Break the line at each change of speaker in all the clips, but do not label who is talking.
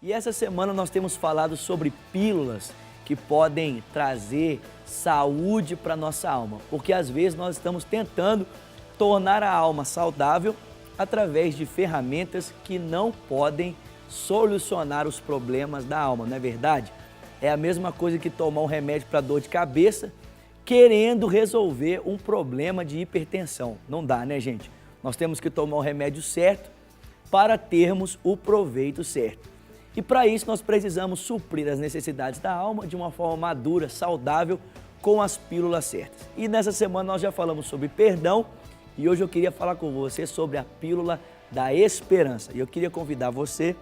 E essa semana nós temos falado sobre pílulas que podem trazer saúde para a nossa alma, porque às vezes nós estamos tentando tornar a alma saudável através de ferramentas que não podem solucionar os problemas da alma, não é verdade? É a mesma coisa que tomar um remédio para dor de cabeça, querendo resolver um problema de hipertensão. Não dá, né, gente? Nós temos que tomar o remédio certo para termos o proveito certo. E para isso nós precisamos suprir as necessidades da alma de uma forma madura, saudável, com as pílulas certas. E nessa semana nós já falamos sobre perdão e hoje eu queria falar com você sobre a pílula da esperança. E eu queria convidar você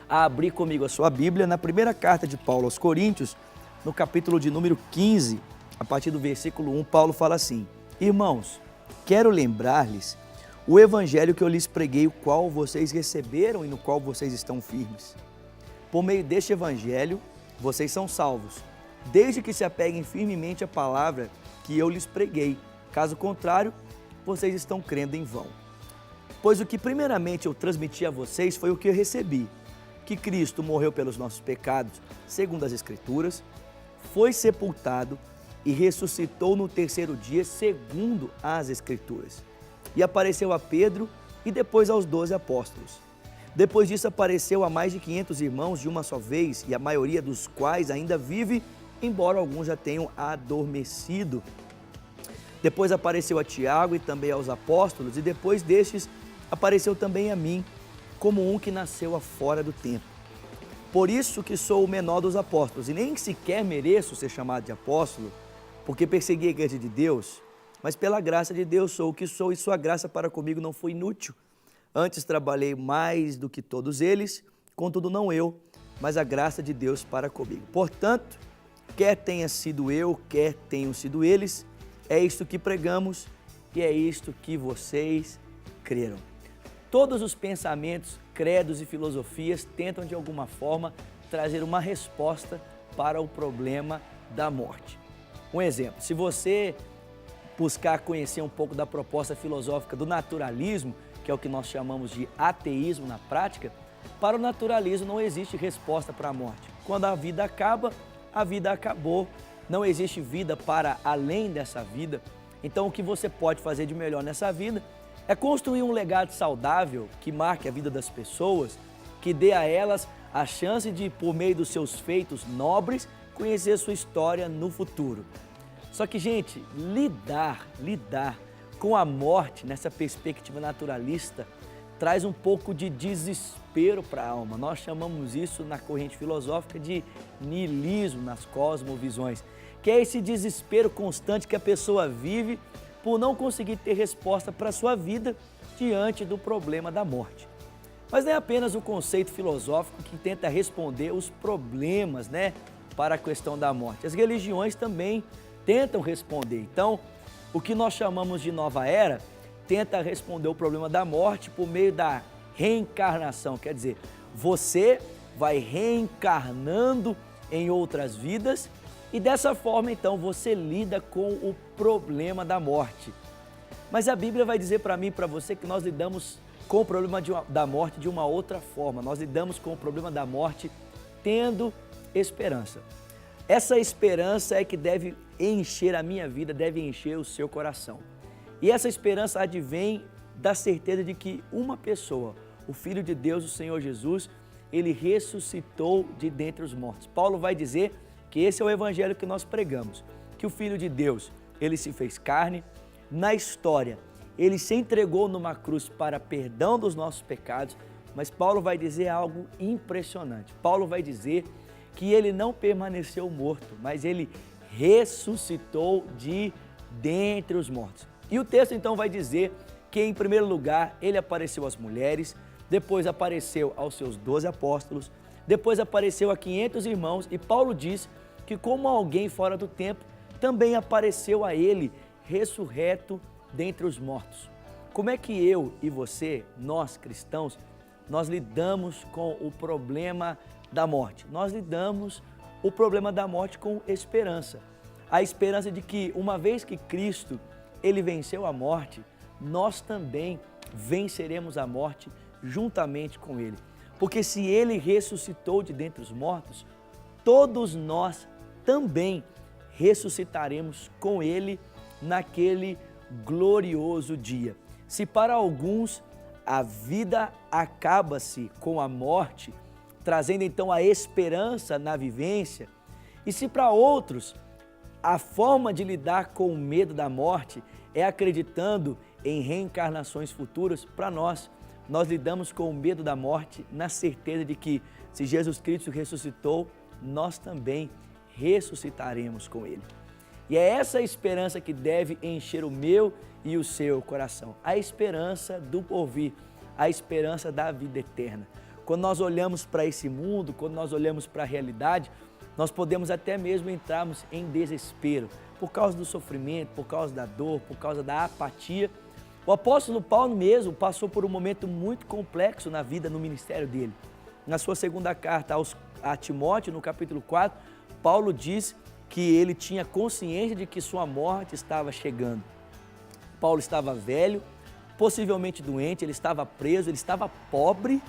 a abrir comigo a sua Bíblia na primeira carta de Paulo aos Coríntios, no capítulo de número 15, a partir do versículo 1, Paulo fala assim: Irmãos, quero lembrar-lhes o evangelho que eu lhes preguei, o qual vocês receberam e no qual vocês estão firmes. Por meio deste evangelho, vocês são salvos, desde que se apeguem firmemente à palavra que eu lhes preguei. Caso contrário, vocês estão crendo em vão. Pois o que primeiramente eu transmiti a vocês foi o que eu recebi, que Cristo morreu pelos nossos pecados, segundo as Escrituras, foi sepultado e ressuscitou no terceiro dia, segundo as Escrituras. E apareceu a Pedro e depois aos 12 apóstolos. Depois disso apareceu a mais de 500 irmãos de uma só vez, e a maioria dos quais ainda vive, embora alguns já tenham adormecido. Depois apareceu a Tiago e também aos apóstolos, e depois destes apareceu também a mim, como um que nasceu fora do tempo. Por isso que sou o menor dos apóstolos, e nem sequer mereço ser chamado de apóstolo, porque persegui a igreja de Deus, mas pela graça de Deus sou o que sou, e sua graça para comigo não foi inútil. Antes trabalhei mais do que todos eles, contudo não eu, mas a graça de Deus para comigo. Portanto, quer tenha sido eu, quer tenham sido eles, é isto que pregamos e é isto que vocês creram. Todos os pensamentos, credos e filosofias tentam de alguma forma trazer uma resposta para o problema da morte. Um exemplo, se você buscar conhecer um pouco da proposta filosófica do naturalismo, que é o que nós chamamos de ateísmo na prática, para o naturalismo não existe resposta para a morte. Quando a vida acaba, a vida acabou, não existe vida para além dessa vida. Então o que você pode fazer de melhor nessa vida é construir um legado saudável que marque a vida das pessoas, que dê a elas a chance de, por meio dos seus feitos nobres, conhecer sua história no futuro. Só que, gente, lidar com a morte nessa perspectiva naturalista traz um pouco de desespero para a alma. Nós chamamos isso na corrente filosófica de niilismo nas cosmovisões, que é esse desespero constante que a pessoa vive por não conseguir ter resposta para a sua vida diante do problema da morte. Mas não é apenas o conceito filosófico que tenta responder os problemas, para a questão da morte. As religiões também tentam responder. Então, o que nós chamamos de nova era tenta responder o problema da morte por meio da reencarnação. Quer dizer, você vai reencarnando em outras vidas e dessa forma, então, você lida com o problema da morte. Mas a Bíblia vai dizer para mim e para você que nós lidamos com o problema da morte de uma outra forma. Nós lidamos com o problema da morte tendo esperança. Essa esperança é que deve encher a minha vida, deve encher o seu coração. E essa esperança advém da certeza de que uma pessoa, o Filho de Deus, o Senhor Jesus, ele ressuscitou de dentre os mortos. Paulo vai dizer que esse é o evangelho que nós pregamos, que o Filho de Deus, ele se fez carne, na história, ele se entregou numa cruz para perdão dos nossos pecados, mas Paulo vai dizer algo impressionante. Paulo vai dizer que ele não permaneceu morto, mas ele ressuscitou de dentre os mortos. E o texto então vai dizer que em primeiro lugar ele apareceu às mulheres, depois apareceu aos seus 12 apóstolos, depois apareceu a 500 irmãos e Paulo diz que como alguém fora do tempo, também apareceu a ele ressurreto dentre os mortos. Como é que eu e você, nós cristãos, nós lidamos com o problema da morte? Nós lidamos o problema da morte com esperança. A esperança de que uma vez que Cristo, ele venceu a morte, nós também venceremos a morte juntamente com ele. Porque se ele ressuscitou de dentre os mortos, todos nós também ressuscitaremos com ele naquele glorioso dia. Se para alguns a vida acaba-se com a morte, trazendo então a esperança na vivência, e se para outros a forma de lidar com o medo da morte é acreditando em reencarnações futuras, para nós lidamos com o medo da morte na certeza de que se Jesus Cristo ressuscitou, nós também ressuscitaremos com ele. E é essa esperança que deve encher o meu e o seu coração. A esperança do porvir, a esperança da vida eterna. Quando nós olhamos para esse mundo, quando nós olhamos para a realidade, nós podemos até mesmo entrarmos em desespero por causa do sofrimento, por causa da dor, por causa da apatia. O apóstolo Paulo mesmo passou por um momento muito complexo na vida, no ministério dele. Na sua segunda carta a Timóteo, no capítulo 4, Paulo diz que ele tinha consciência de que sua morte estava chegando. Paulo estava velho, possivelmente doente, ele estava preso, ele estava pobre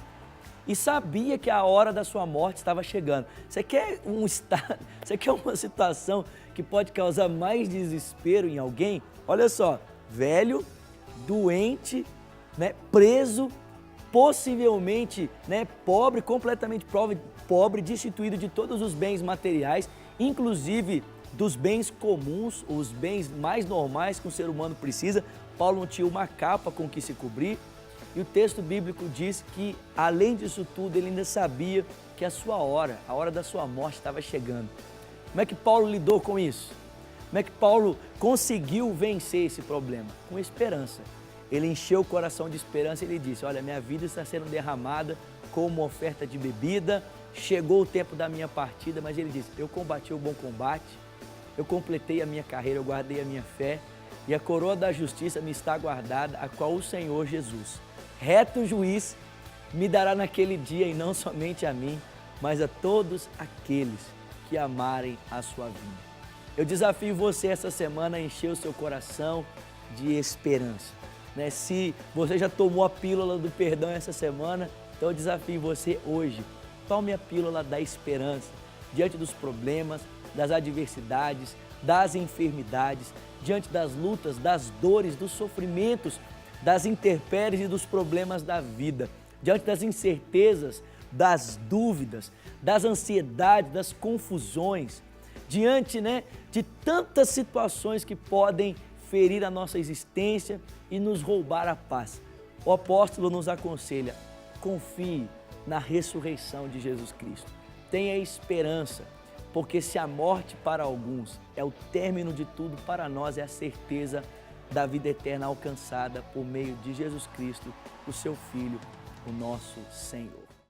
e sabia que a hora da sua morte estava chegando. Você quer uma situação que pode causar mais desespero em alguém? Olha só, velho, doente, preso, possivelmente pobre, completamente pobre, destituído de todos os bens materiais, inclusive dos bens comuns, os bens mais normais que um ser humano precisa. Paulo não tinha uma capa com que se cobrir. E o texto bíblico diz que, além disso tudo, ele ainda sabia que a hora da sua morte estava chegando. Como é que Paulo lidou com isso? Como é que Paulo conseguiu vencer esse problema? Com esperança. Ele encheu o coração de esperança e ele disse: olha, minha vida está sendo derramada como uma oferta de bebida, chegou o tempo da minha partida, mas ele disse: eu combati o bom combate, eu completei a minha carreira, eu guardei a minha fé, e a coroa da justiça me está guardada, a qual o Senhor Jesus, reto juiz, me dará naquele dia, e não somente a mim, mas a todos aqueles que amarem a sua vida. Eu desafio você essa semana a encher o seu coração de esperança. Se você já tomou a pílula do perdão essa semana, então eu desafio você hoje, tome a pílula da esperança diante dos problemas, das adversidades, das enfermidades, diante das lutas, das dores, dos sofrimentos, das intempéries e dos problemas da vida, diante das incertezas, das dúvidas, das ansiedades, das confusões, diante de tantas situações que podem ferir a nossa existência e nos roubar a paz. O apóstolo nos aconselha: confie na ressurreição de Jesus Cristo. Tenha esperança, porque se a morte para alguns é o término de tudo, para nós é a certeza da vida eterna alcançada por meio de Jesus Cristo, o seu Filho, o nosso Senhor.